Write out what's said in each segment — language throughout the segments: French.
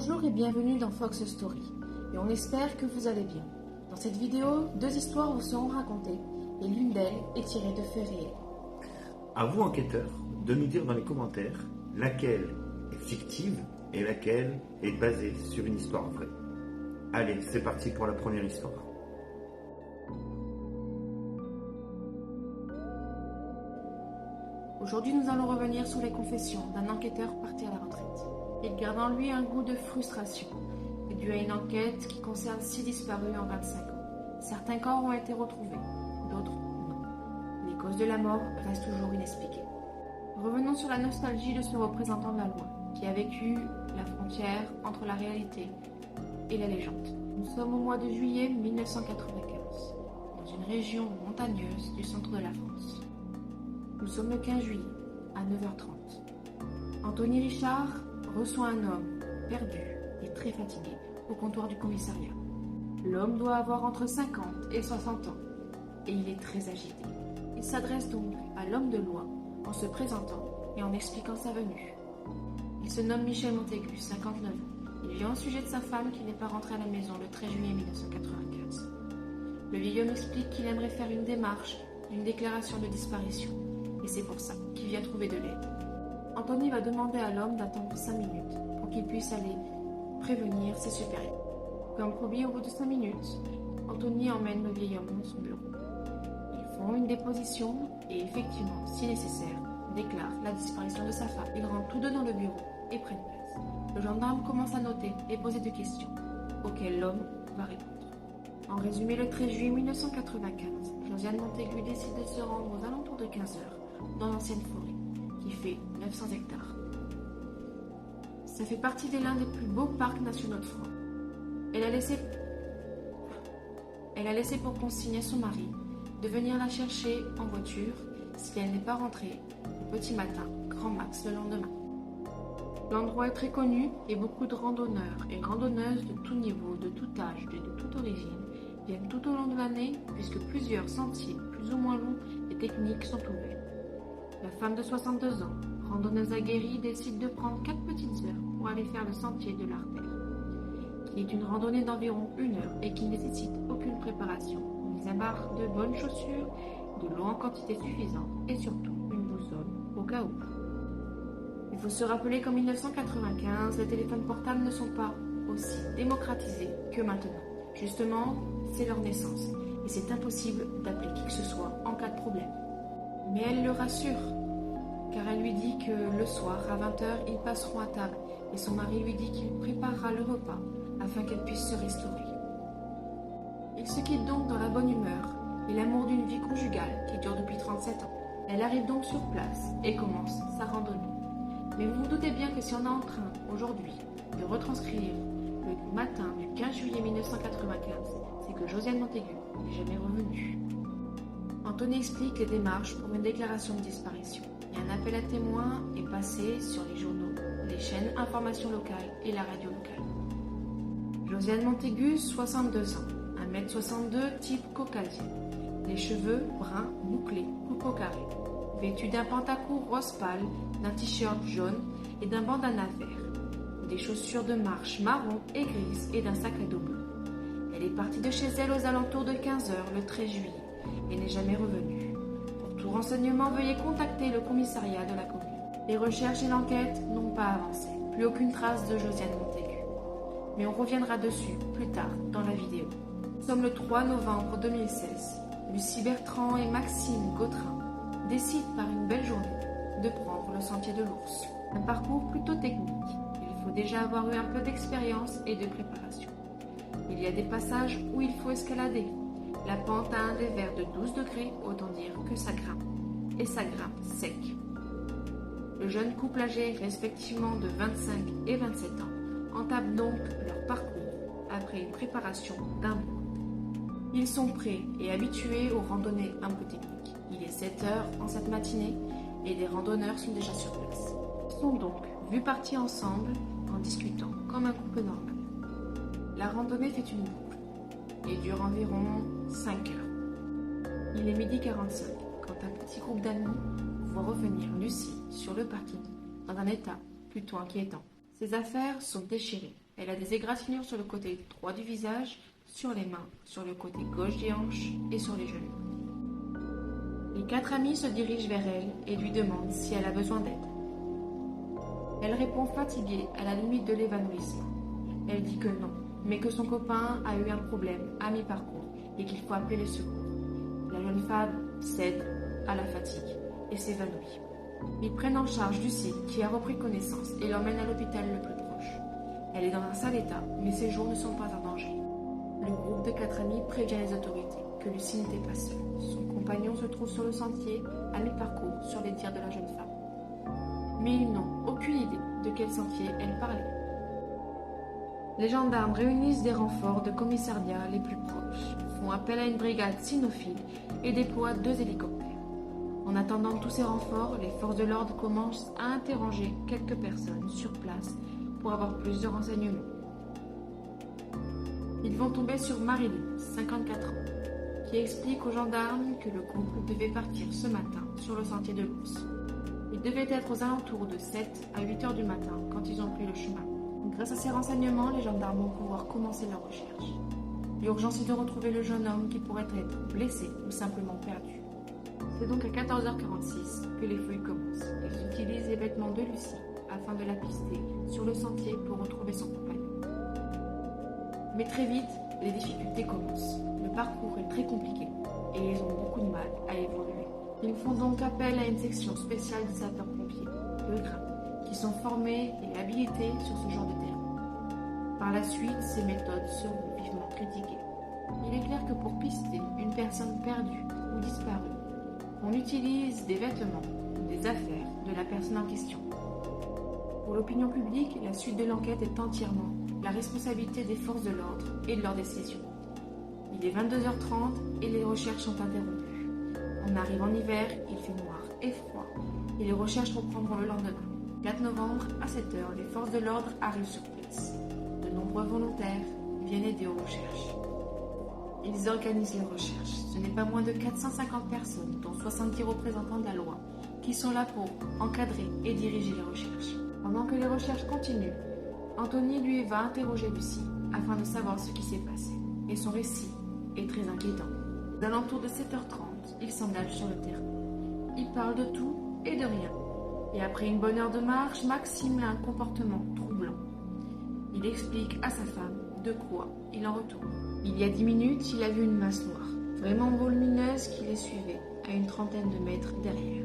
Bonjour et bienvenue dans Fox Story, et on espère que vous allez bien. Dans cette vidéo, 2 histoires vous seront racontées, et l'une d'elles est tirée de faits réels. À vous, enquêteurs, de nous dire dans les commentaires laquelle est fictive et laquelle est basée sur une histoire vraie. Allez, c'est parti pour la première histoire. Aujourd'hui, nous allons revenir sur les confessions d'un enquêteur parti à la retraite. Il garde en lui un goût de frustration, dû à une enquête qui concerne 6 disparus en 25 ans. Certains corps ont été retrouvés, d'autres non. Les causes de la mort restent toujours inexpliquées. Revenons sur la nostalgie de ce représentant de la loi, qui a vécu la frontière entre la réalité et la légende. Nous sommes au mois de juillet 1995, dans une région montagneuse du centre de la France. Nous sommes le 15 juillet, à 9h30. Anthony Richard reçoit un homme perdu et très fatigué au comptoir du commissariat. L'homme doit avoir entre 50 et 60 ans et il est très agité. Il s'adresse donc à l'homme de loi en se présentant et en expliquant sa venue. Il se nomme Michel Montaigu, 59 ans. Il vient au sujet de sa femme qui n'est pas rentrée à la maison le 13 juillet 1995. Le vieil homme explique qu'il aimerait faire une démarche d'une déclaration de disparition et c'est pour ça qu'il vient trouver de l'aide. Anthony va demander à l'homme d'attendre 5 minutes pour qu'il puisse aller prévenir ses supérieurs. Comme promis, au bout de 5 minutes, Anthony emmène le vieil homme dans son bureau. Ils font une déposition et effectivement, si nécessaire, déclarent la disparition de sa femme. Ils rentrent tous deux dans le bureau et prennent place. Le gendarme commence à noter et poser des questions, auxquelles l'homme va répondre. En résumé, le 13 juillet 1995, Josiane Montaigu décide de se rendre aux alentours de 15 heures dans l'ancienne forêt, qui fait 900 hectares. Ça fait partie de l'un des plus beaux parcs nationaux de France. Elle a laissé pour consigne à son mari de venir la chercher en voiture si elle n'est pas rentrée au petit matin, grand max le lendemain. L'endroit est très connu et beaucoup de randonneurs et randonneuses de tout niveau, de tout âge et de toute origine viennent tout au long de l'année puisque plusieurs sentiers plus ou moins longs et techniques sont ouverts. La femme de 62 ans, randonneuse aguerrie, décide de prendre 4 petites heures pour aller faire le sentier de l'Artère, qui est une randonnée d'environ 1 heure et qui ne nécessite aucune préparation, mis à part de bonnes chaussures, de l'eau en quantité suffisante et surtout une boussole au cas où. Il faut se rappeler qu'en 1995, les téléphones portables ne sont pas aussi démocratisés que maintenant. Justement, c'est leur naissance et c'est impossible d'appeler qui que ce soit en cas de problème. Mais elle le rassure, car elle lui dit que le soir, à 20h, ils passeront à table et son mari lui dit qu'il préparera le repas afin qu'elle puisse se restaurer. Ils se quittent donc dans la bonne humeur et l'amour d'une vie conjugale qui dure depuis 37 ans. Elle arrive donc sur place et commence sa randonnée. Mais vous vous doutez bien que si on est en train, aujourd'hui, de retranscrire le matin du 15 juillet 1995, c'est que Josiane Montaigu n'est jamais revenue. Anthony explique les démarches pour une déclaration de disparition. Et un appel à témoins est passé sur les journaux, les chaînes information locales et la radio locale. Josiane Montaigu, 62 ans, 1m62, type caucasien. Les cheveux bruns, bouclés, coupe au carré. Vêtue d'un pantacourt rose pâle, d'un t-shirt jaune et d'un bandana vert. Des chaussures de marche marron et grises et d'un sac à dos bleu. Elle est partie de chez elle aux alentours de 15h le 13 juillet et n'est jamais revenue. Pour tout renseignement, veuillez contacter le commissariat de la commune. Les recherches et l'enquête n'ont pas avancé. Plus aucune trace de Josiane Montaigu. Mais on reviendra dessus plus tard dans la vidéo. Nous sommes le 3 novembre 2016. Lucie Bertrand et Maxime Gautrin décident par une belle journée de prendre le sentier de l'ours. Un parcours plutôt technique. Il faut déjà avoir eu un peu d'expérience et de préparation. Il y a des passages où il faut escalader. La pente a un dévers de 12 degrés, autant dire que ça grimpe. Et ça grimpe sec. Le jeune couple âgé, respectivement de 25 et 27 ans, entame donc leur parcours après une préparation d'un mois. Ils sont prêts et habitués aux randonnées un peu techniques. Il est 7 heures en cette matinée et des randonneurs sont déjà sur place. Ils sont donc vus partir ensemble en discutant comme un couple normal. La randonnée fait une boucle et dure environ 5 heures. Il est 12h45 quand un petit groupe d'amis voit revenir Lucie sur le parking dans un état plutôt inquiétant. Ses affaires sont déchirées Elle a des égratignures sur le côté droit du visage, sur les mains, sur le côté gauche des hanches et sur les genoux. Les 4 amis se dirigent vers elle et lui demandent si elle a besoin d'aide. Elle répond fatiguée, à la limite de l'évanouissement. Elle dit que non, mais que son copain a eu un problème à mi-parcours et qu'il faut appeler les secours. La jeune femme cède à la fatigue et s'évanouit. Ils prennent en charge Lucie, qui a repris connaissance, et l'emmènent à l'hôpital le plus proche. Elle est dans un sale état, mais ses jours ne sont pas en danger. Le groupe de 4 amis prévient les autorités que Lucie n'était pas seule. Son compagnon se trouve sur le sentier, à mi-parcours, sur les dires de la jeune femme. Mais ils n'ont aucune idée de quel sentier elle parlait. Les gendarmes réunissent des renforts de commissariats les plus proches, font appel à une brigade cynophile et déploient 2 hélicoptères. En attendant tous ces renforts, les forces de l'ordre commencent à interroger quelques personnes sur place pour avoir plus de renseignements. Ils vont tomber sur Marilyn, 54 ans, qui explique aux gendarmes que le couple devait partir ce matin sur le sentier de l'ours. Ils devaient être aux alentours de 7 à 8 heures du matin quand ils ont pris le chemin. Grâce à ces renseignements, les gendarmes vont pouvoir commencer leur recherche. L'urgence est de retrouver le jeune homme qui pourrait être blessé ou simplement perdu. C'est donc à 14h46 que les fouilles commencent. Ils utilisent les vêtements de Lucie afin de la pister sur le sentier pour retrouver son compagnon. Mais très vite, les difficultés commencent. Le parcours est très compliqué et ils ont beaucoup de mal à évoluer. Ils font donc appel à une section spéciale de sapeurs-pompiers, le GRAP, qui sont formés et habilités sur ce genre de terrain. Par la suite, ces méthodes seront vivement critiquées. Il est clair que pour pister une personne perdue ou disparue, on utilise des vêtements ou des affaires de la personne en question. Pour l'opinion publique, la suite de l'enquête est entièrement la responsabilité des forces de l'ordre et de leurs décisions. Il est 22h30 et les recherches sont interrompues. On arrive en hiver, il fait noir et froid, et les recherches reprendront le lendemain. 4 novembre, à 7h, les forces de l'ordre arrivent sur place. De nombreux volontaires viennent aider aux recherches. Ils organisent les recherches. Ce n'est pas moins de 450 personnes, dont 70 représentants de la loi, qui sont là pour encadrer et diriger les recherches. Pendant que les recherches continuent, Anthony, lui, va interroger Lucie afin de savoir ce qui s'est passé. Et son récit est très inquiétant. Aux alentours de 7h30, il s'engage sur le terrain. Il parle de tout et de rien. Et après une bonne heure de marche, Maxime a un comportement troublant. Il explique à sa femme de quoi il en retourne. Il y a 10 minutes, il a vu une masse noire, vraiment volumineuse, qui les suivait à une trentaine de mètres derrière.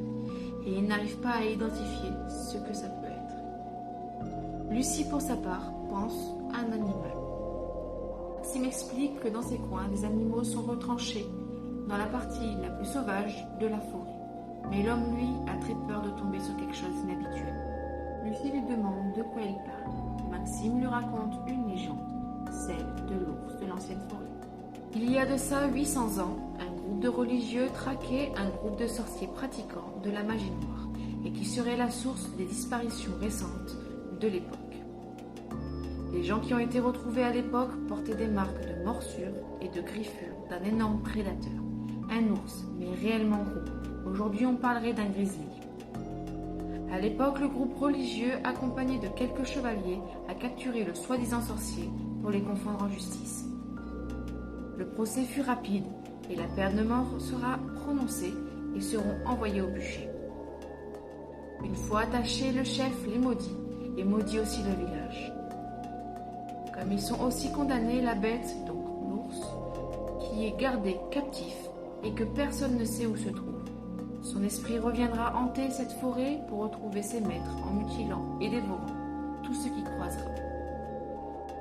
Et il n'arrive pas à identifier ce que ça peut être. Lucie, pour sa part, pense à un animal. Maxime m'explique que dans ces coins, les animaux sont retranchés dans la partie la plus sauvage de la forêt. Mais l'homme, lui, a très peur de tomber sur quelque chose d'inhabituel. Lucie lui demande de quoi il parle. Maxime lui raconte une légende, celle de l'ours de l'ancienne forêt. Il y a de ça 800 ans, un groupe de religieux traquait un groupe de sorciers pratiquants de la magie noire et qui serait la source des disparitions récentes de l'époque. Les gens qui ont été retrouvés à l'époque portaient des marques de morsures et de griffures d'un énorme prédateur, un ours, mais réellement gros. Aujourd'hui, on parlerait d'un grizzly. À l'époque, le groupe religieux, accompagné de quelques chevaliers, a capturé le soi-disant sorcier pour les confondre en justice. Le procès fut rapide et la peine de mort sera prononcée et seront envoyés au bûcher. Une fois attaché, le chef les maudit et maudit aussi le village. Comme ils sont aussi condamnés, la bête, donc l'ours, qui est gardé captif et que personne ne sait où se trouve. Son esprit reviendra hanter cette forêt pour retrouver ses maîtres en mutilant et dévorant tout ce qu'il croisera.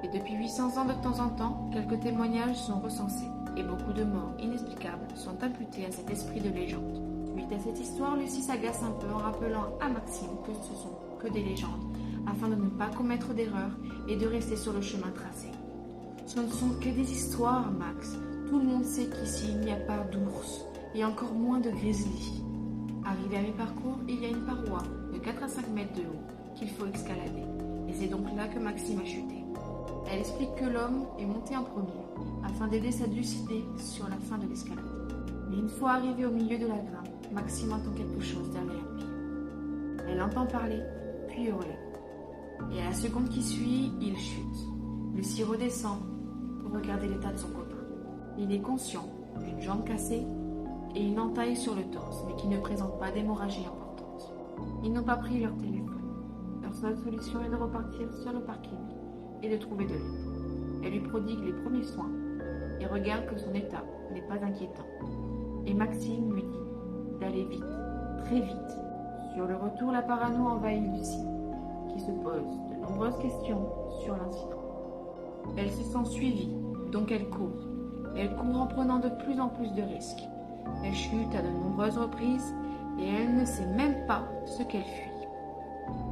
Et depuis 800 ans, de temps en temps, quelques témoignages sont recensés et beaucoup de morts inexplicables sont imputés à cet esprit de légende. Suite à cette histoire, Lucie s'agace un peu en rappelant à Maxime que ce sont que des légendes, afin de ne pas commettre d'erreurs et de rester sur le chemin tracé. Ce ne sont que des histoires, Max. Tout le monde sait qu'ici, il n'y a pas d'ours et encore moins de grizzly. Arrivé à mi-parcours, il y a une paroi de 4 à 5 mètres de haut qu'il faut escalader. Et c'est donc là que Maxime a chuté. Elle explique que l'homme est monté en premier afin d'aider sa lucidité sur la fin de l'escalade. Mais une fois arrivé au milieu de la grimpe, Maxime entend quelque chose derrière lui. Elle entend parler, puis hurler. Et à la seconde qui suit, il chute. Lucie redescend pour regarder l'état de son copain. Il est conscient d'une jambe cassée et une entaille sur le torse, mais qui ne présente pas d'hémorragie importante. Ils n'ont pas pris leur téléphone. Leur seule solution est de repartir sur le parking et de trouver de l'aide. Elle lui prodigue les premiers soins et regarde que son état n'est pas inquiétant. Et Maxime lui dit d'aller vite, très vite. Sur le retour, la parano envahit Lucie, qui se pose de nombreuses questions sur l'incident. Elle se sent suivie, donc elle court. Elle court en prenant de plus en plus de risques. Elle chute à de nombreuses reprises et elle ne sait même pas ce qu'elle fuit.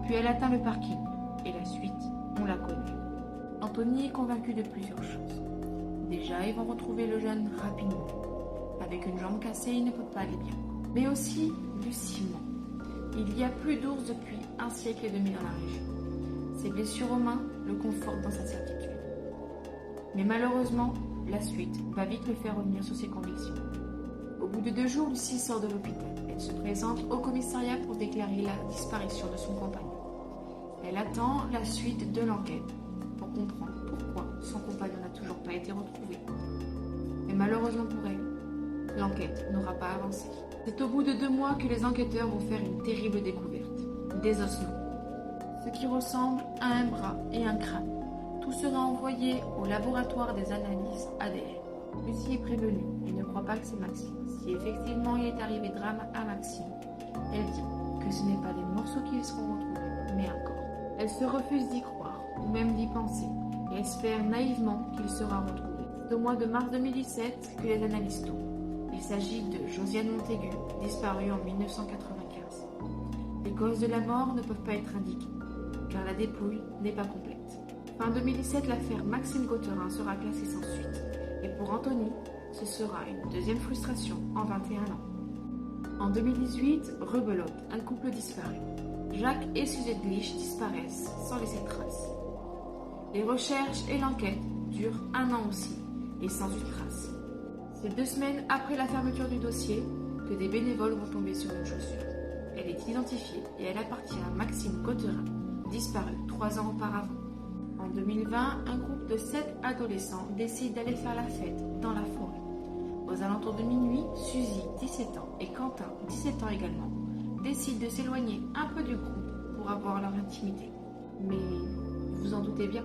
Puis elle atteint le parking et la suite, on la connaît. Anthony est convaincu de plusieurs choses. Déjà, ils vont retrouver le jeune rapidement. Avec une jambe cassée, il ne peut pas aller bien. Mais aussi, Lucie ment. Il y a plus d'ours depuis 1 siècle et demi dans la région. Ses blessures aux mains le confortent dans sa certitude. Mais malheureusement, la suite va vite le faire revenir sur ses convictions. Au bout de 2 jours, Lucie sort de l'hôpital. Elle se présente au commissariat pour déclarer la disparition de son compagnon. Elle attend la suite de l'enquête pour comprendre pourquoi son compagnon n'a toujours pas été retrouvé. Mais malheureusement pour elle, l'enquête n'aura pas avancé. C'est au bout de 2 mois que les enquêteurs vont faire une terrible découverte. Des ossements. Ce qui ressemble à un bras et un crâne. Tout sera envoyé au laboratoire des analyses ADN. Lucie est prévenue et ne croit pas que c'est Maxime. Si effectivement il est arrivé drame à Maxime, elle dit que ce n'est pas des morceaux qui seront retrouvés, mais un corps. Elle se refuse d'y croire, ou même d'y penser, et espère naïvement qu'il sera retrouvé. C'est au mois de mars 2017 que les analyses tombent. Il s'agit de Josiane Montaigu, disparue en 1995. Les causes de la mort ne peuvent pas être indiquées, car la dépouille n'est pas complète. Fin 2017, l'affaire Maxime Gautherin sera classée sans suite. Et pour Anthony, ce sera une deuxième frustration en 21 ans. En 2018, rebelote, un couple disparu. Jacques et Suzette Glich disparaissent sans laisser de traces. Les recherches et l'enquête durent 1 an aussi, et sans une trace. C'est 2 semaines après la fermeture du dossier que des bénévoles vont tomber sur une chaussure. Elle est identifiée et elle appartient à Maxime Gautherin, disparu 3 ans auparavant. En 2020, un groupe de 7 adolescents décide d'aller faire la fête dans la forêt. Aux alentours de minuit, Suzy, 17 ans, et Quentin, 17 ans également, décident de s'éloigner un peu du groupe pour avoir leur intimité. Mais, vous en doutez bien,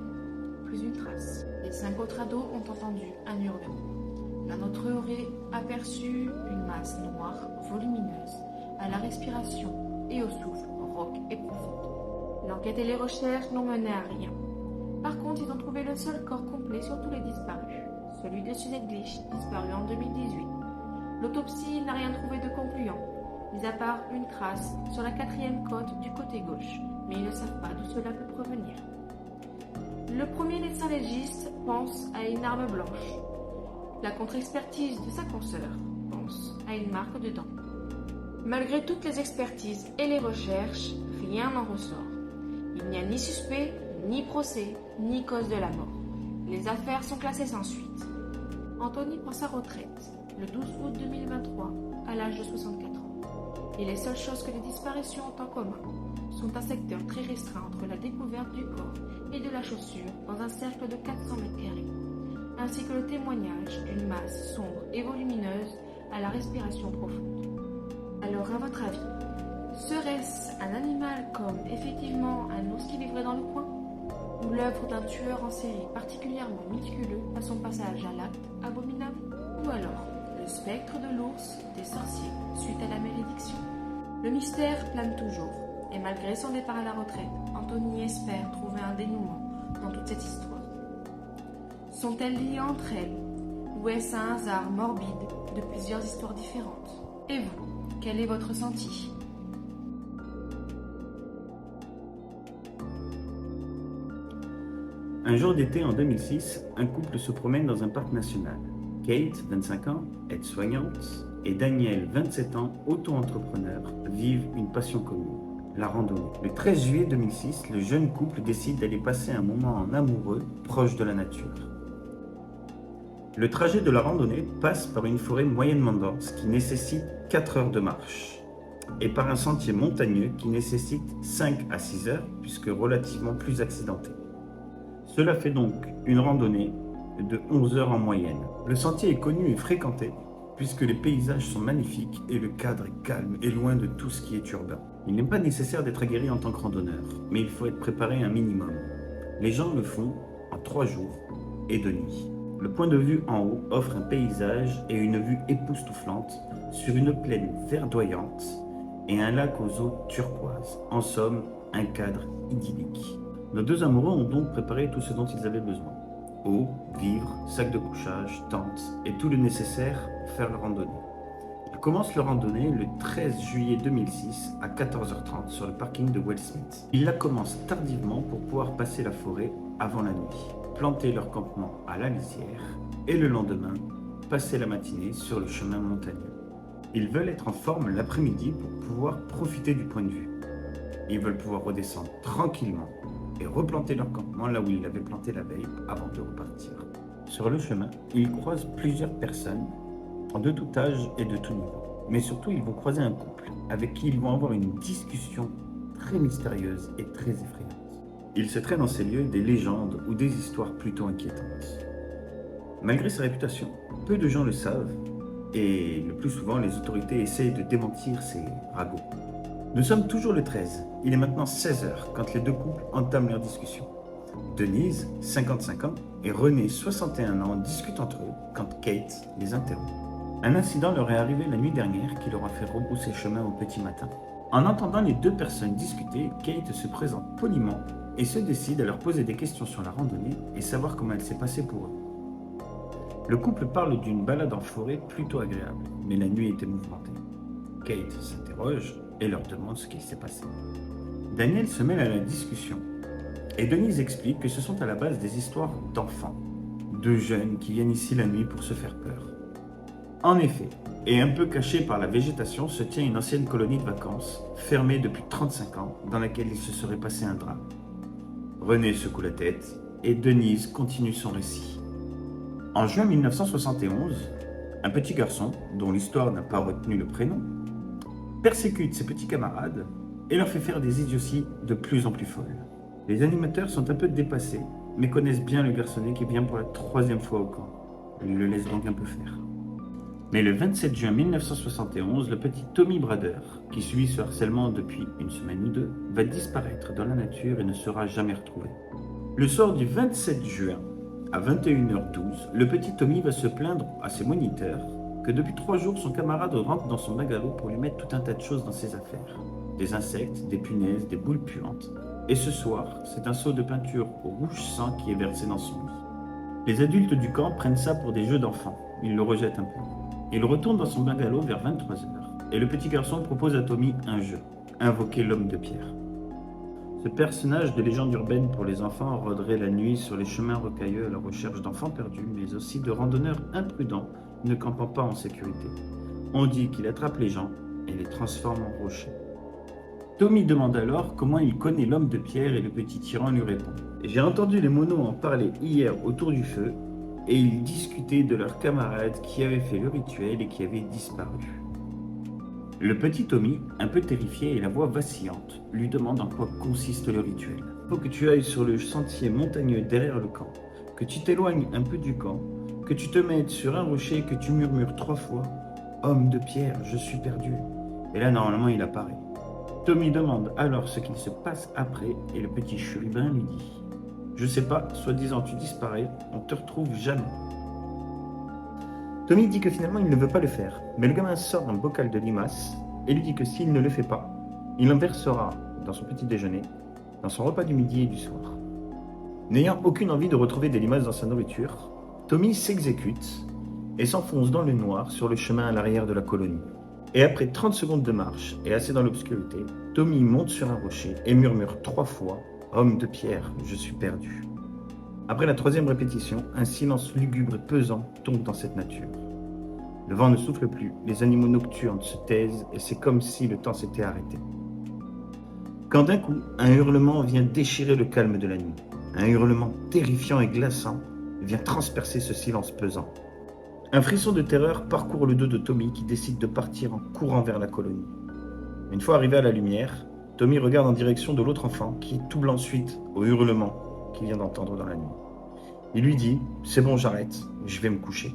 plus une trace. Les 5 autres ados ont entendu un hurlement. L'un d'entre eux aurait aperçu une masse noire, volumineuse, à la respiration et au souffle rauque et profonde. L'enquête et les recherches n'ont mené à rien. Par contre, ils ont trouvé le seul corps complet sur tous les disparus, celui de Suzette Glich, disparu en 2018. L'autopsie n'a rien trouvé de concluant, mis à part une trace sur la 4e côte du côté gauche, mais ils ne savent pas d'où cela peut provenir. Le premier médecin légiste pense à une arme blanche. La contre-expertise de sa consoeur pense à une marque de dents. Malgré toutes les expertises et les recherches, rien n'en ressort. Il n'y a ni suspect, ni procès, ni cause de la mort. Les affaires sont classées sans suite. Anthony prend sa retraite le 12 août 2023 à l'âge de 64 ans. Et les seules choses que les disparitions ont en commun sont un secteur très restreint entre la découverte du corps et de la chaussure dans un cercle de 400 m², ainsi que le témoignage d'une masse sombre et volumineuse à la respiration profonde. Alors, à votre avis, serait-ce un animal comme effectivement un ours qui vivrait dans le coin? Ou l'œuvre d'un tueur en série particulièrement méticuleux à son passage à l'acte abominable? Ou alors le spectre de l'ours des sorciers suite à la malédiction? Le mystère plane toujours, et malgré son départ à la retraite, Anthony espère trouver un dénouement dans toute cette histoire. Sont-elles liées entre elles? Ou est-ce un hasard morbide de plusieurs histoires différentes? Et vous, quel est votre ressenti? Un jour d'été en 2006, un couple se promène dans un parc national. Kate, 25 ans, aide-soignante, et Daniel, 27 ans, auto-entrepreneur, vivent une passion commune, la randonnée. Le 13 juillet 2006, le jeune couple décide d'aller passer un moment en amoureux, proche de la nature. Le trajet de la randonnée passe par une forêt moyennement dense qui nécessite 4 heures de marche, et par un sentier montagneux qui nécessite 5 à 6 heures, puisque relativement plus accidenté. Cela fait donc une randonnée de 11 heures en moyenne. Le sentier est connu et fréquenté puisque les paysages sont magnifiques et le cadre est calme et loin de tout ce qui est urbain. Il n'est pas nécessaire d'être aguerri en tant que randonneur, mais il faut être préparé un minimum. Les gens le font en 3 jours et 2 nuits. Le point de vue en haut offre un paysage et une vue époustouflante sur une plaine verdoyante et un lac aux eaux turquoises. En somme, un cadre idyllique. Nos deux amoureux ont donc préparé tout ce dont ils avaient besoin. Eau, vivres, sac de couchage, tente et tout le nécessaire pour faire leur randonnée. Ils commencent leur randonnée le 13 juillet 2006 à 14h30 sur le parking de Wellsmith. Ils la commencent tardivement pour pouvoir passer la forêt avant la nuit, planter leur campement à la lisière et le lendemain, passer la matinée sur le chemin montagneux. Ils veulent être en forme l'après-midi pour pouvoir profiter du point de vue. Ils veulent pouvoir redescendre tranquillement et replanter leur campement là où ils l'avaient planté la veille avant de repartir. Sur le chemin, ils croisent plusieurs personnes de tout âge et de tout niveau. Mais surtout, ils vont croiser un couple avec qui ils vont avoir une discussion très mystérieuse et très effrayante. Il se traîne dans ces lieux des légendes ou des histoires plutôt inquiétantes. Malgré sa réputation, peu de gens le savent et le plus souvent, les autorités essayent de démentir ces ragots. Nous sommes toujours le 13. Il est maintenant 16h quand les deux couples entament leur discussion. Denise, 55 ans, et René, 61 ans, discutent entre eux quand Kate les interrompt. Un incident leur est arrivé la nuit dernière qui leur a fait rebrousser chemin au petit matin. En entendant les deux personnes discuter, Kate se présente poliment et se décide à leur poser des questions sur la randonnée et savoir comment elle s'est passée pour eux. Le couple parle d'une balade en forêt plutôt agréable, mais la nuit était mouvementée. Kate s'interroge et leur demande ce qu'il s'est passé. Daniel se mêle à la discussion et Denise explique que ce sont à la base des histoires d'enfants, de jeunes qui viennent ici la nuit pour se faire peur. En effet, et un peu cachée par la végétation, se tient une ancienne colonie de vacances, fermée depuis 35 ans, dans laquelle il se serait passé un drame. René secoue la tête et Denise continue son récit. En juin 1971, un petit garçon, dont l'histoire n'a pas retenu le prénom, persécute ses petits camarades et leur fait faire des idioties de plus en plus folles. Les animateurs sont un peu dépassés, mais connaissent bien le garçonnet qui vient pour la 3e fois au camp. Ils le laissent donc un peu faire. Mais le 27 juin 1971, le petit Tommy Brader, qui subit ce harcèlement depuis une semaine ou deux, va disparaître dans la nature et ne sera jamais retrouvé. Le soir du 27 juin, à 21h12, le petit Tommy va se plaindre à ses moniteurs que depuis 3 jours, son camarade rentre dans son bungalow pour lui mettre tout un tas de choses dans ses affaires. Des insectes, des punaises, des boules puantes. Et ce soir, c'est un seau de peinture au rouge sang qui est versé dans son lit. Les adultes du camp prennent ça pour des jeux d'enfants. Ils le rejettent un peu. Il retourne dans son bungalow vers 23h. Et le petit garçon propose à Tommy un jeu, invoquer l'homme de pierre. Ce personnage de légende urbaine pour les enfants rôderait la nuit sur les chemins rocailleux à la recherche d'enfants perdus, mais aussi de randonneurs imprudents ne campant pas en sécurité. On dit qu'il attrape les gens et les transforme en rochers. Tommy demande alors comment il connaît l'homme de pierre et le petit tyran lui répond. J'ai entendu les monos en parler hier autour du feu et ils discutaient de leur camarade qui avait fait le rituel et qui avait disparu. Le petit Tommy, un peu terrifié et la voix vacillante, lui demande en quoi consiste le rituel. Il faut que tu ailles sur le sentier montagneux derrière le camp, que tu t'éloignes un peu du camp, que tu te mettes sur un rocher et que tu murmures 3 fois « Homme de pierre, je suis perdu ». Et là, normalement, il apparaît. Tommy demande alors ce qu'il se passe après et le petit chérubin lui dit « Je sais pas, soi-disant tu disparais, on te retrouve jamais ». Tommy dit que finalement il ne veut pas le faire, mais le gamin sort un bocal de limaces et lui dit que s'il ne le fait pas, il en versera dans son petit déjeuner, dans son repas du midi et du soir. N'ayant aucune envie de retrouver des limaces dans sa nourriture, Tommy s'exécute et s'enfonce dans le noir sur le chemin à l'arrière de la colonie. Et après 30 secondes de marche et assez dans l'obscurité, Tommy monte sur un rocher et murmure 3 fois « Homme de pierre, je suis perdu ». Après la 3e répétition, un silence lugubre et pesant tombe dans cette nature. Le vent ne souffle plus, les animaux nocturnes se taisent et c'est comme si le temps s'était arrêté. Quand d'un coup, un hurlement vient déchirer le calme de la nuit. Un hurlement terrifiant et glaçant vient transpercer ce silence pesant. Un frisson de terreur parcourt le dos de Tommy qui décide de partir en courant vers la colonie. Une fois arrivé à la lumière, Tommy regarde en direction de l'autre enfant qui est tout blanc suite au hurlement qu'il vient d'entendre dans la nuit. Il lui dit « C'est bon, j'arrête, je vais me coucher ».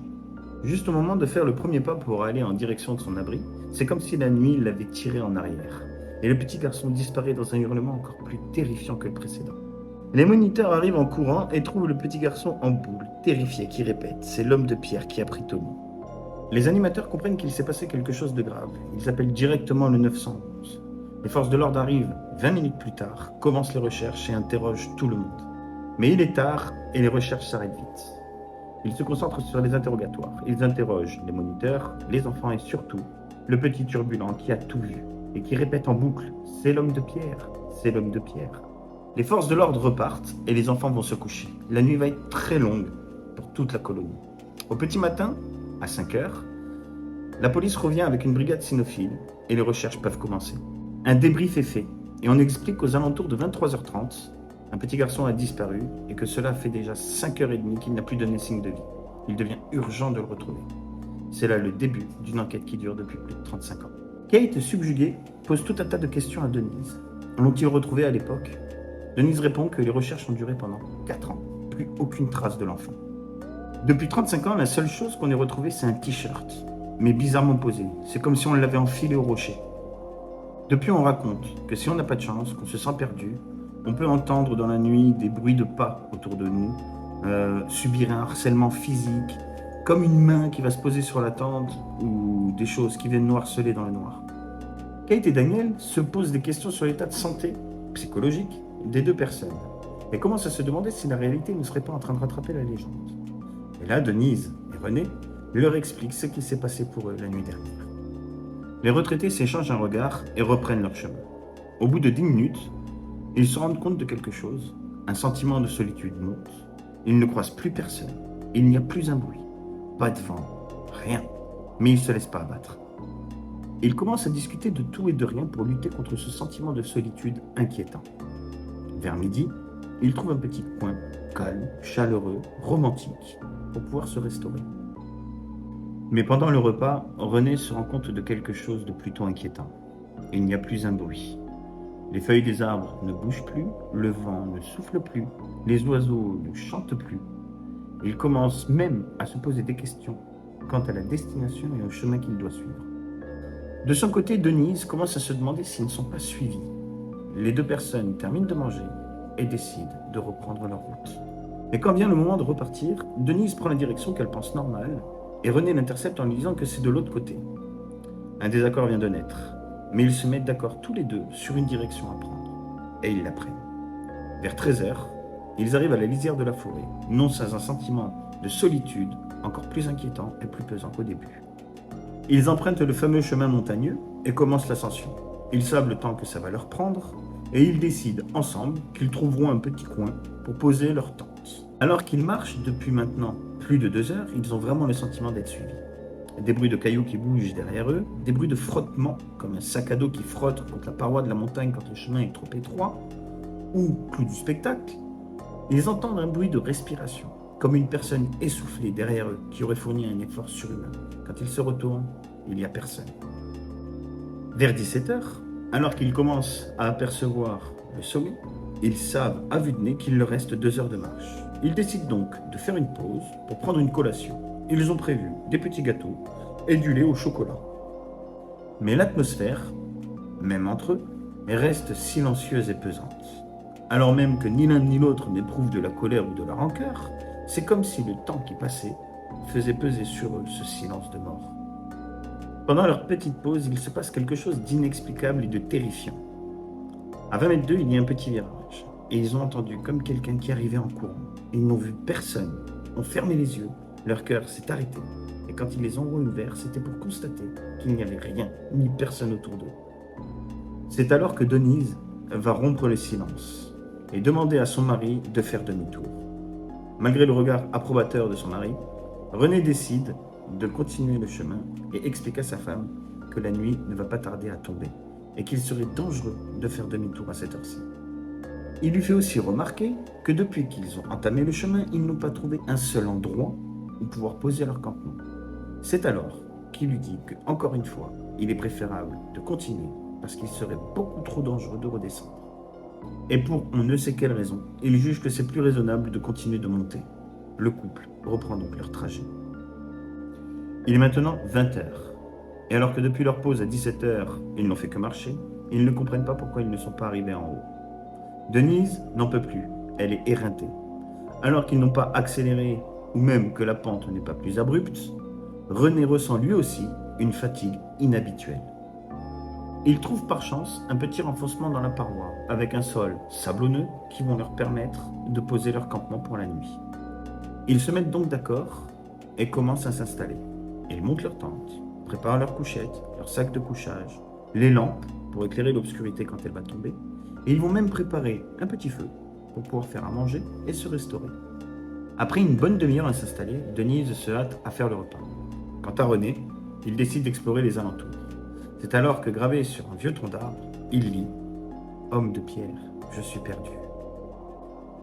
Juste au moment de faire le premier pas pour aller en direction de son abri, c'est comme si la nuit l'avait tiré en arrière. Et le petit garçon disparaît dans un hurlement encore plus terrifiant que le précédent. Les moniteurs arrivent en courant et trouvent le petit garçon en boule, terrifié, qui répète « C'est l'homme de pierre qui a pris Tommy ». Les animateurs comprennent qu'il s'est passé quelque chose de grave. Ils appellent directement le 911. Les forces de l'ordre arrivent 20 minutes plus tard, commencent les recherches et interrogent tout le monde. Mais il est tard et les recherches s'arrêtent vite. Ils se concentrent sur les interrogatoires. Ils interrogent les moniteurs, les enfants et surtout le petit turbulent qui a tout vu et qui répète en boucle « C'est l'homme de pierre, c'est l'homme de pierre ». Les forces de l'ordre repartent et les enfants vont se coucher. La nuit va être très longue pour toute la colonie. Au petit matin, à 5 heures, la police revient avec une brigade cynophile et les recherches peuvent commencer. Un débrief est fait et on explique qu'aux alentours de 23h30, un petit garçon a disparu et que cela fait déjà 5h30 qu'il n'a plus donné signe de vie. Il devient urgent de le retrouver. C'est là le début d'une enquête qui dure depuis plus de 35 ans. Kate, subjuguée, pose tout un tas de questions à Denise. L'ont-ils retrouvé à l'époque ? Denise répond que les recherches ont duré pendant 4 ans. Plus aucune trace de l'enfant. Depuis 35 ans, la seule chose qu'on ait retrouvée, c'est un t-shirt, mais bizarrement posé. C'est comme si on l'avait enfilé au rocher. Depuis, on raconte que si on n'a pas de chance, qu'on se sent perdu, on peut entendre dans la nuit des bruits de pas autour de nous, subir un harcèlement physique, comme une main qui va se poser sur la tente ou des choses qui viennent nous harceler dans le noir. Kate et Daniel se posent des questions sur l'état de santé psychologique des deux personnes et commencent à se demander si la réalité ne serait pas en train de rattraper la légende. Et là, Denise et René leur expliquent ce qui s'est passé pour eux la nuit dernière. Les retraités s'échangent un regard et reprennent leur chemin. Au bout de 10 minutes, ils se rendent compte de quelque chose. Un sentiment de solitude monte. Ils ne croisent plus personne. Il n'y a plus un bruit. Pas de vent. Rien. Mais ils ne se laissent pas abattre. Ils commencent à discuter de tout et de rien pour lutter contre ce sentiment de solitude inquiétant. Vers midi, ils trouvent un petit coin calme, chaleureux, romantique pour pouvoir se restaurer. Mais pendant le repas, René se rend compte de quelque chose de plutôt inquiétant. Il n'y a plus un bruit. Les feuilles des arbres ne bougent plus, le vent ne souffle plus, les oiseaux ne chantent plus. Il commence même à se poser des questions quant à la destination et au chemin qu'il doit suivre. De son côté, Denise commence à se demander s'ils ne sont pas suivis. Les deux personnes terminent de manger et décident de reprendre leur route. Et quand vient le moment de repartir, Denise prend la direction qu'elle pense normale et René l'intercepte en lui disant que c'est de l'autre côté. Un désaccord vient de naître, mais ils se mettent d'accord tous les deux sur une direction à prendre, et ils la prennent. Vers 13h, ils arrivent à la lisière de la forêt, non sans un sentiment de solitude encore plus inquiétant et plus pesant qu'au début. Ils empruntent le fameux chemin montagneux et commencent l'ascension. Ils savent le temps que ça va leur prendre, et ils décident ensemble qu'ils trouveront un petit coin pour poser leur tente. Alors qu'ils marchent depuis maintenant plus de 2 heures, ils ont vraiment le sentiment d'être suivis. Des bruits de cailloux qui bougent derrière eux, des bruits de frottement, comme un sac à dos qui frotte contre la paroi de la montagne quand le chemin est trop étroit, ou, clou du spectacle, ils entendent un bruit de respiration, comme une personne essoufflée derrière eux qui aurait fourni un effort surhumain. Quand ils se retournent, il n'y a personne. Vers 17h, alors qu'ils commencent à apercevoir le sommet, ils savent à vue de nez qu'il leur reste 2 heures de marche. Ils décident donc de faire une pause pour prendre une collation. Ils ont prévu des petits gâteaux et du lait au chocolat. Mais l'atmosphère, même entre eux, reste silencieuse et pesante. Alors même que ni l'un ni l'autre n'éprouve de la colère ou de la rancœur, c'est comme si le temps qui passait faisait peser sur eux ce silence de mort. Pendant leur petite pause, il se passe quelque chose d'inexplicable et de terrifiant. À 20 mètres d'eux, il y a un petit virage, et ils ont entendu comme quelqu'un qui arrivait en courant. Ils n'ont vu personne, ont fermé les yeux, leur cœur s'est arrêté, et quand ils les ont ouverts, c'était pour constater qu'il n'y avait rien, ni personne autour d'eux. C'est alors que Denise va rompre le silence et demander à son mari de faire demi-tour. Malgré le regard approbateur de son mari, René décide de continuer le chemin et explique à sa femme que la nuit ne va pas tarder à tomber et qu'il serait dangereux de faire demi-tour à cette heure-ci. Il lui fait aussi remarquer que depuis qu'ils ont entamé le chemin, ils n'ont pas trouvé un seul endroit où pouvoir poser leur campement. C'est alors qu'il lui dit qu'encore une fois, il est préférable de continuer parce qu'il serait beaucoup trop dangereux de redescendre. Et pour on ne sait quelle raison, ils jugent que c'est plus raisonnable de continuer de monter. Le couple reprend donc leur trajet. Il est maintenant 20 heures. Et alors que depuis leur pause à 17 heures, ils n'ont fait que marcher, ils ne comprennent pas pourquoi ils ne sont pas arrivés en haut. Denise n'en peut plus, elle est éreintée. Alors qu'ils n'ont pas accéléré, ou même que la pente n'est pas plus abrupte, René ressent lui aussi une fatigue inhabituelle. Ils trouvent par chance un petit renfoncement dans la paroi, avec un sol sablonneux qui vont leur permettre de poser leur campement pour la nuit. Ils se mettent donc d'accord et commencent à s'installer. Ils montent leur tente, préparent leurs couchettes, leurs sacs de couchage, les lampes pour éclairer l'obscurité quand elle va tomber, et ils vont même préparer un petit feu pour pouvoir faire à manger et se restaurer. Après une bonne demi-heure à s'installer, Denise se hâte à faire le repas. Quant à René, il décide d'explorer les alentours. C'est alors que, gravé sur un vieux tronc d'arbre, il lit « Homme de pierre, je suis perdu ».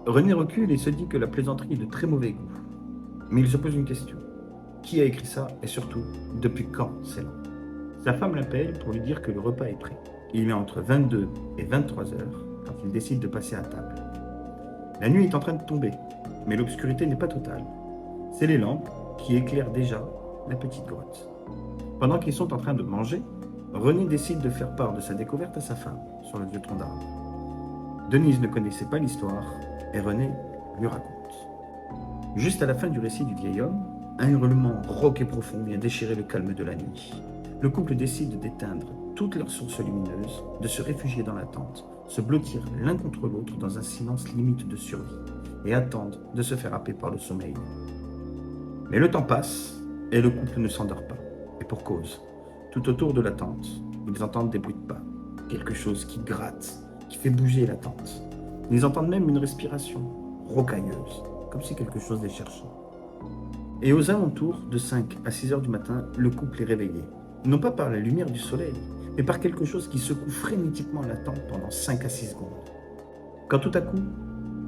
René recule et se dit que la plaisanterie est de très mauvais goût. Mais il se pose une question. Qui a écrit ça et surtout, depuis quand c'est là? Sa femme l'appelle pour lui dire que le repas est prêt. Il est entre 22 et 23 heures quand il décide de passer à table. La nuit est en train de tomber, mais l'obscurité n'est pas totale. C'est les lampes qui éclairent déjà la petite grotte. Pendant qu'ils sont en train de manger, René décide de faire part de sa découverte à sa femme sur le vieux tronc d'arbre. Denise ne connaissait pas l'histoire et René lui raconte. Juste à la fin du récit du vieil homme, un hurlement rauque et profond vient déchirer le calme de la nuit. Le couple décide d'éteindre toutes leurs sources lumineuses, de se réfugier dans la tente, se blottir l'un contre l'autre dans un silence limite de survie et attendent de se faire happer par le sommeil. Mais le temps passe et le couple ne s'endort pas. Et pour cause. Tout autour de la tente, ils entendent des bruits de pas, quelque chose qui gratte, qui fait bouger la tente. Ils entendent même une respiration rocailleuse, comme si quelque chose les cherchait. Et aux alentours de 5 à 6 heures du matin, le couple est réveillé. Non pas par la lumière du soleil, mais par quelque chose qui secoue frénétiquement la tente pendant 5 à 6 secondes. Quand tout à coup,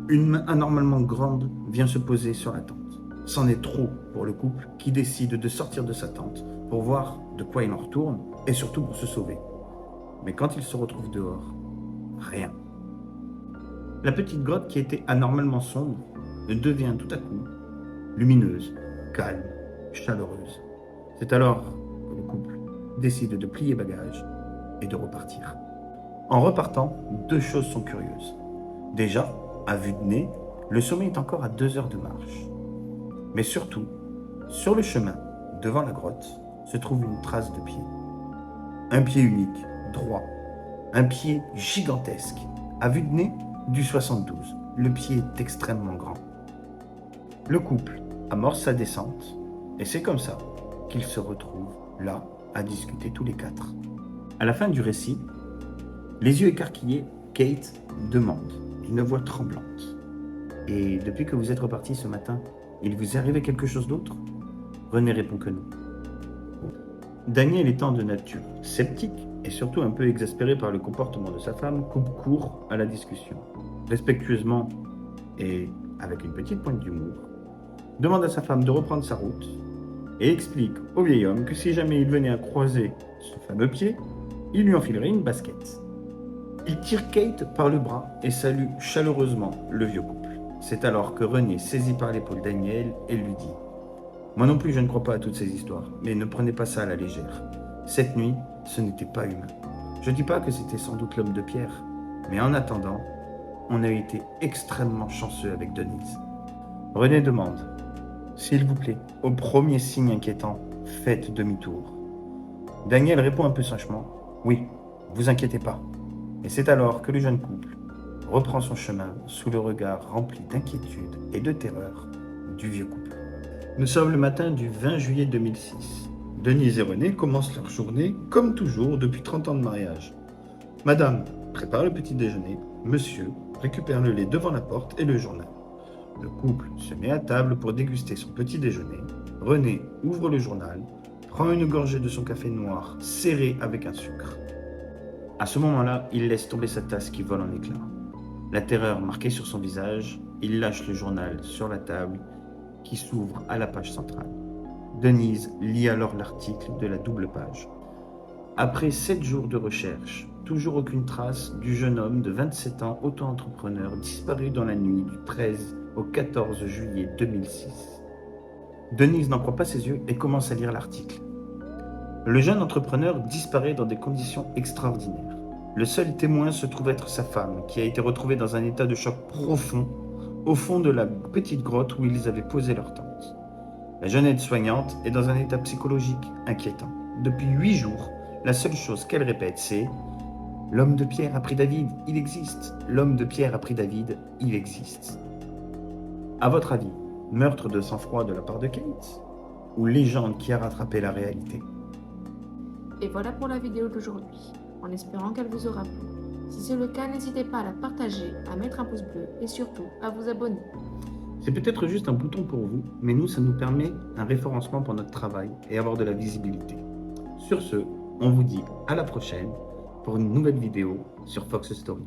une main anormalement grande vient se poser sur la tente. C'en est trop pour le couple qui décide de sortir de sa tente pour voir de quoi il en retourne et surtout pour se sauver. Mais quand il se retrouve dehors, rien. La petite grotte qui était anormalement sombre devient tout à coup lumineuse, calme, chaleureuse. C'est alors que le couple décide de plier bagages et de repartir. En repartant, 2 choses sont curieuses. Déjà, à vue de nez, le sommet est encore à 2 heures de marche. Mais surtout, sur le chemin, devant la grotte, se trouve une trace de pied. Un pied unique, droit. Un pied gigantesque. À vue de nez, du 72. Le pied est extrêmement grand. Le couple amorce sa descente, et c'est comme ça qu'ils se retrouvent là, à discuter tous les 4. À la fin du récit, les yeux écarquillés, Kate demande, d'une voix tremblante. « Et depuis que vous êtes reparti ce matin, il vous est arrivé quelque chose d'autre ?» René répond que non. Daniel, étant de nature sceptique et surtout un peu exaspéré par le comportement de sa femme, coupe court à la discussion. Respectueusement et avec une petite pointe d'humour, demande à sa femme de reprendre sa route et explique au vieil homme que si jamais il venait à croiser ce fameux pied, il lui enfilerait une basket. Il tire Kate par le bras et salue chaleureusement le vieux couple. C'est alors que René saisit par l'épaule Daniel et lui dit « Moi non plus je ne crois pas à toutes ces histoires, mais ne prenez pas ça à la légère. Cette nuit, ce n'était pas humain. Je dis pas que c'était sans doute l'homme de pierre, mais en attendant, on a été extrêmement chanceux avec Denise. » René demande « S'il vous plaît, au premier signe inquiétant, faites demi-tour. » Daniel répond un peu sèchement « Oui, vous inquiétez pas. » Et c'est alors que le jeune couple reprend son chemin sous le regard rempli d'inquiétude et de terreur du vieux couple. Nous sommes le matin du 20 juillet 2006. Denise et René commencent leur journée comme toujours depuis 30 ans de mariage. Madame prépare le petit déjeuner, monsieur récupère le lait devant la porte et le journal. Le couple se met à table pour déguster son petit déjeuner. René ouvre le journal, prend une gorgée de son café noir serré avec un sucre. À ce moment-là, il laisse tomber sa tasse qui vole en éclats. La terreur marquée sur son visage, il lâche le journal sur la table qui s'ouvre à la page centrale. Denise lit alors l'article de la double page. Après 7 jours de recherche, toujours aucune trace du jeune homme de 27 ans, auto-entrepreneur, disparu dans la nuit du 13 au 14 juillet 2006. Denise n'en croit pas ses yeux et commence à lire l'article. Le jeune entrepreneur disparaît dans des conditions extraordinaires. Le seul témoin se trouve être sa femme, qui a été retrouvée dans un état de choc profond, au fond de la petite grotte où ils avaient posé leur tente. La jeune aide-soignante est dans un état psychologique inquiétant. Depuis 8 jours, la seule chose qu'elle répète, c'est « L'homme de pierre a pris David, il existe. L'homme de pierre a pris David, il existe. » À votre avis, meurtre de sang-froid de la part de Kate ou légende qui a rattrapé la réalité? Et voilà pour la vidéo d'aujourd'hui, en espérant qu'elle vous aura plu. Si c'est le cas, n'hésitez pas à la partager, à mettre un pouce bleu et surtout à vous abonner. C'est peut-être juste un bouton pour vous, mais nous, ça nous permet un référencement pour notre travail et avoir de la visibilité. Sur ce, on vous dit à la prochaine pour une nouvelle vidéo sur Fox Story.